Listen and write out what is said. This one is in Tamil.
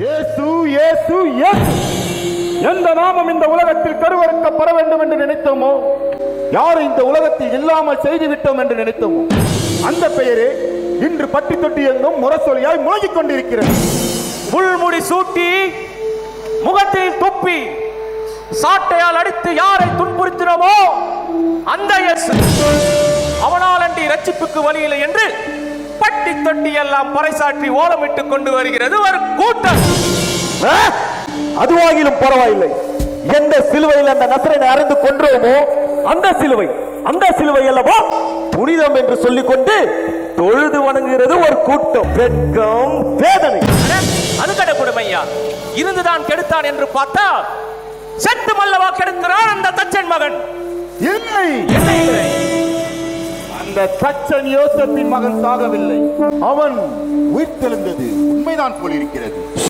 இயேசு இயேசு இயேசு. எந்த நாமம் இந்த உலகத்தில் கருவறுக்கப்பட வேண்டும் என்று நினைத்தோமோ, யாரை இந்த உலகத்தில் இல்லாமல் செய்துவிட்டோம் என்று நினைத்தோமோ, அந்த பெயரே இன்று பட்டி தொட்டி எங்கும் முரசொலியாய் முழங்கிக் கொண்டிருக்கிறது. முள்முடி சூட்டி முகத்தில் துப்பி சாட்டையால் அடித்து யாரை துன்புறுத்தினோமோ அந்த இயேசு, அவனால் அன்றி ரட்சிப்புக்கு வழியில்லை என்று பட்டி தொட்டி எல்லாம் பறைசாற்றி ஓலமிட்டுக் கொண்டு வருகிறது ஒரு கூட்டம். அதுவாகிலும் பரவாயில்லை. எந்த சிலுவையில் அந்த நசரேயனை அறைந்து கொன்றோமோ அந்த சிலுவை அல்லவா புனிதம் என்று சொல்லிக் கொண்டு தொழுது வணங்குகிறது ஒரு கூட்டம். வெட்கம், வேதனை. அது கடவுடைமையா இருந்துதான் கெடுத்தான் என்று பார்த்தா செத்து மல்லவா கெடுக்கிறான் அந்த தச்சன் மகன். இல்லை, அந்த தச்சன் யோசேப்பின் மகன் சாகவில்லை, அவன் உயிர்த்தெழுந்தது உண்மைதான் போலிருக்கிறது.